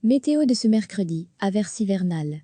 Météo de ce mercredi, averses hivernales.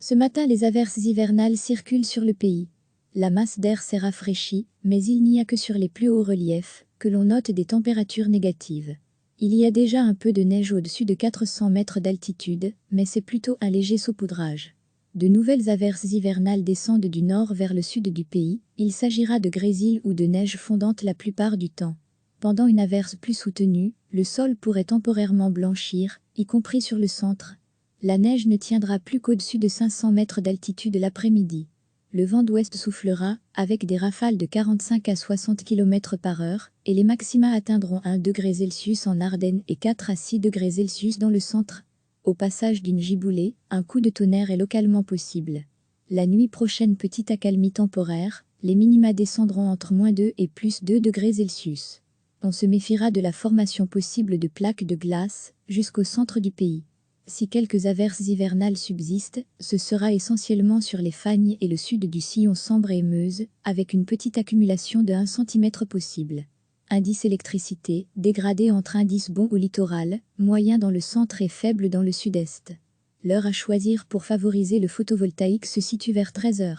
Ce matin, les averses hivernales circulent sur le pays. La masse d'air s'est rafraîchie, mais il n'y a que sur les plus hauts reliefs que l'on note des températures négatives. Il y a déjà un peu de neige au-dessus de 400 mètres d'altitude, mais c'est plutôt un léger saupoudrage. De nouvelles averses hivernales descendent du nord vers le sud du pays. Il s'agira de grésil ou de neige fondante la plupart du temps. Pendant une averse plus soutenue, le sol pourrait temporairement blanchir, y compris sur le centre. La neige ne tiendra plus qu'au-dessus de 500 mètres d'altitude l'après-midi. Le vent d'ouest soufflera, avec des rafales de 45 à 60 km par heure, et les maxima atteindront 1 degré Celsius en Ardennes et 4 à 6 degrés Celsius dans le centre. Au passage d'une giboulée, un coup de tonnerre est localement possible. La nuit prochaine, petite accalmie temporaire, les minima descendront entre -2 et +2 degrés Celsius. On se méfiera de la formation possible de plaques de glace jusqu'au centre du pays. Si quelques averses hivernales subsistent, ce sera essentiellement sur les Fagnes et le sud du sillon Sambre et Meuse, avec une petite accumulation de 1 cm possible. Indice électricité, dégradé entre indice bon au littoral, moyen dans le centre et faible dans le sud-est. L'heure à choisir pour favoriser le photovoltaïque se situe vers 13 h.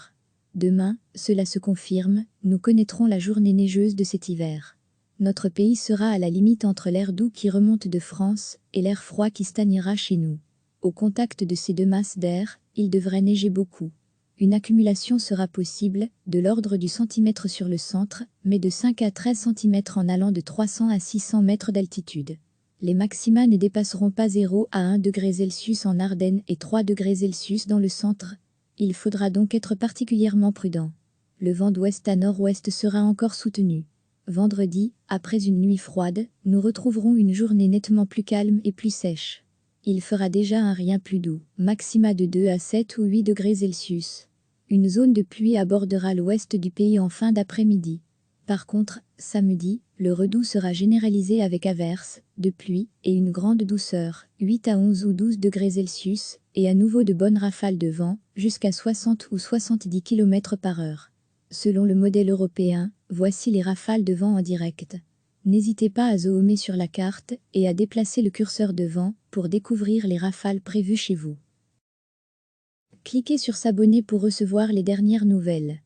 Demain, cela se confirme, nous connaîtrons la journée neigeuse de cet hiver. Notre pays sera à la limite entre l'air doux qui remonte de France et l'air froid qui stagnera chez nous. Au contact de ces deux masses d'air, il devrait neiger beaucoup. Une accumulation sera possible, de l'ordre du centimètre sur le centre, mais de 5 à 13 cm en allant de 300 à 600 mètres d'altitude. Les maxima ne dépasseront pas 0 à 1 degré Celsius en Ardennes et 3 degrés Celsius dans le centre. Il faudra donc être particulièrement prudent. Le vent d'ouest à nord-ouest sera encore soutenu. Vendredi, après une nuit froide, nous retrouverons une journée nettement plus calme et plus sèche. Il fera déjà un rien plus doux, maxima de 2 à 7 ou 8 degrés Celsius. Une zone de pluie abordera l'ouest du pays en fin d'après-midi. Par contre, samedi, le redout sera généralisé avec averses, de pluie et une grande douceur, 8 à 11 ou 12 degrés Celsius, et à nouveau de bonnes rafales de vent, jusqu'à 60 ou 70 km par heure. Selon le modèle européen, voici les rafales de vent en direct. N'hésitez pas à zoomer sur la carte et à déplacer le curseur de vent pour découvrir les rafales prévues chez vous. Cliquez sur s'abonner pour recevoir les dernières nouvelles.